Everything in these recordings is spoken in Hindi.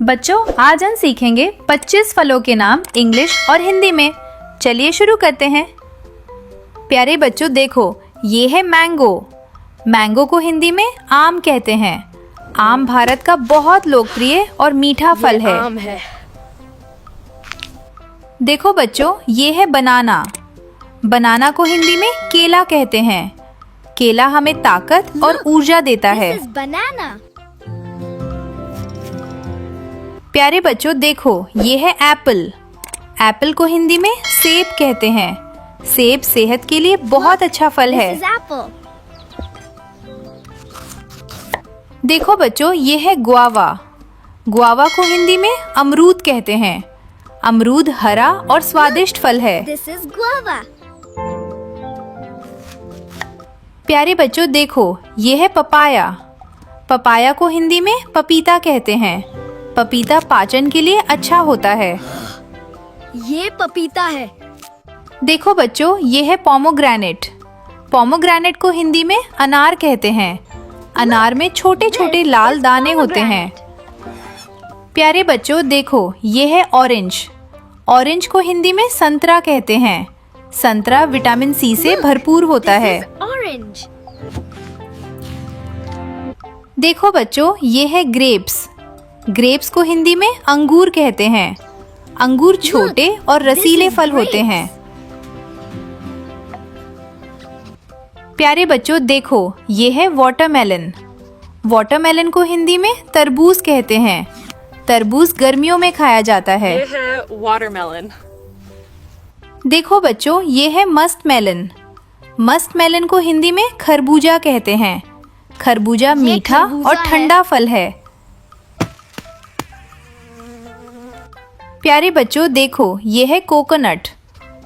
बच्चों, आज हम सीखेंगे 25 फलों के नाम इंग्लिश और हिंदी में। चलिए शुरू करते हैं। प्यारे बच्चों देखो, ये है मैंगो। मैंगो को हिंदी में आम कहते हैं। आम भारत का बहुत लोकप्रिय और मीठा फल है। आम है। देखो बच्चों, ये है बनाना। बनाना को हिंदी में केला कहते हैं। केला हमें ताकत और ऊर्जा देता है। This is banana. प्यारे बच्चों देखो, ये है एप्पल। एप्पल को हिंदी में सेब कहते हैं। सेब सेहत के लिए बहुत अच्छा फल है। This is apple. देखो बच्चों, ये है गुआवा। गुआवा को हिंदी में अमरूद कहते हैं। अमरूद हरा और स्वादिष्ट फल है। This is guava. प्यारे बच्चों देखो, ये है पपाया। पपाया को हिंदी में पपीता कहते हैं। पपीता पाचन के लिए अच्छा होता है। ये पपीता है। देखो बच्चों, ये है पोमोग्रेनेट। पोमोग्रेनेट को हिंदी में अनार कहते हैं। अनार में छोटे छोटे लाल दाने होते हैं। प्यारे बच्चों देखो, ये है ऑरेंज। ऑरेंज को हिंदी में संतरा कहते हैं। संतरा विटामिन सी से भरपूर होता This है। is orange. देखो बच्चों, ये है ग्रेप्स। ग्रेप्स को हिंदी में अंगूर कहते हैं। अंगूर छोटे और रसीले is फल होते grapes. हैं। प्यारे बच्चों देखो, ये है वाटरमेलन। वाटरमेलन को हिंदी में तरबूज कहते हैं। तरबूज गर्मियों में खाया जाता है। ये है वाटरमेलन। देखो बच्चों, ये है मस्ट मेलन। मस्ट मेलन को हिंदी में खरबूजा कहते हैं। खरबूजा मीठा खरबूजा और है। ठंडा फल है। प्यारे बच्चों देखो, ये है कोकोनट।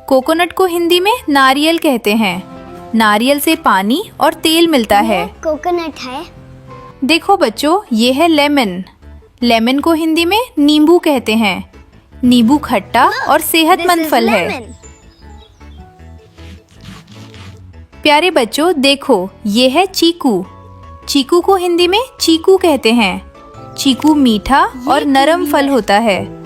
कोकोनट को हिंदी में नारियल कहते हैं। नारियल से पानी और तेल मिलता है। कोकोनट है। देखो बच्चों, ये है लेमन। लेमन को हिंदी में नींबू कहते हैं। नींबू खट्टा और सेहतमंद This is फल है। lemon. प्यारे बच्चों देखो, ये है चीकू। चीकू को हिंदी में चीकू कहते हैं। चीकू मीठा और नरम फल होता है।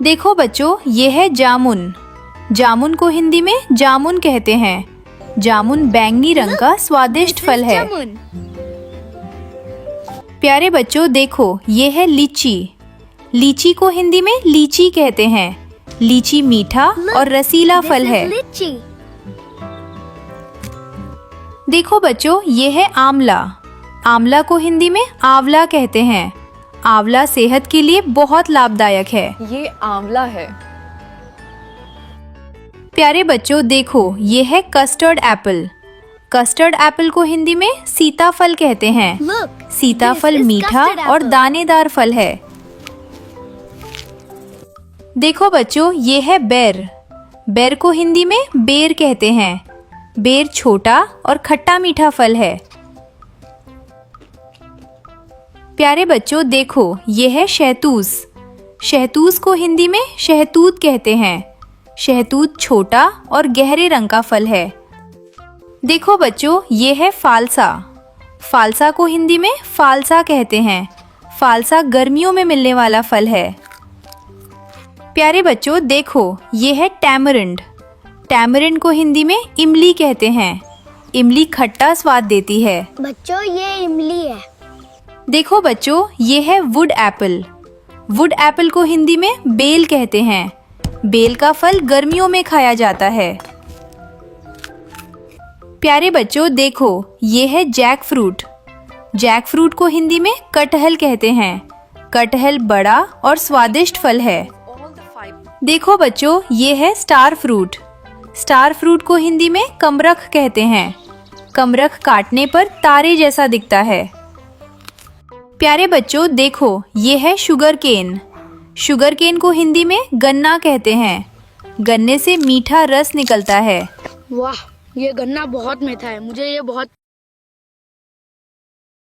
देखो बच्चों, ये है जामुन। जामुन को हिंदी में जामुन कहते हैं। जामुन बैंगनी रंग का स्वादिष्ट This फल is है। जामुन. प्यारे बच्चों देखो, ये है लीची। लीची को हिंदी में लीची कहते हैं। लीची मीठा और रसीला This फल is है। lychee. देखो बच्चों, ये है आंवला। आंवला को हिंदी में आंवला कहते हैं। आंवला सेहत के लिए बहुत लाभदायक है। ये आंवला है। प्यारे बच्चों देखो, ये है कस्टर्ड एप्पल। कस्टर्ड एप्पल को हिंदी में सीताफल कहते हैं। Look. सीताफल This is मीठा custard और apple. दानेदार फल है। देखो बच्चों, ये है बेर। बेर को हिंदी में बेर कहते हैं। बेर छोटा और खट्टा मीठा फल है। प्यारे बच्चों देखो, ये है शहतूस। शहतूस को हिंदी में शहतूत कहते हैं। शहतूत छोटा और गहरे रंग का फल है। देखो बच्चों, ये है फालसा। फालसा को हिंदी में फालसा कहते हैं। फालसा गर्मियों में मिलने वाला फल है। प्यारे बच्चों देखो, ये है टैमरिंड। टैमरिंड को हिंदी में इमली कहते हैं। इमली खट्टा स्वाद देती है। बच्चों ये इमली है। देखो बच्चों, ये है वुड एप्पल। वुड एप्पल को हिंदी में बेल कहते हैं। बेल का फल गर्मियों में खाया जाता है। प्यारे बच्चों देखो, ये है जैक फ्रूट। जैक फ्रूट को हिंदी में कटहल कहते हैं। कटहल बड़ा और स्वादिष्ट फल है। देखो बच्चों, ये है स्टार फ्रूट। स्टार फ्रूट को हिंदी में कमरख कहते हैं। कमरख काटने पर तारे जैसा दिखता है। प्यारे बच्चों देखो, ये है शुगर केन। शुगर केन को हिंदी में गन्ना कहते हैं। गन्ने से मीठा रस निकलता है। वाह, ये गन्ना बहुत मीठा है। मुझे ये बहुत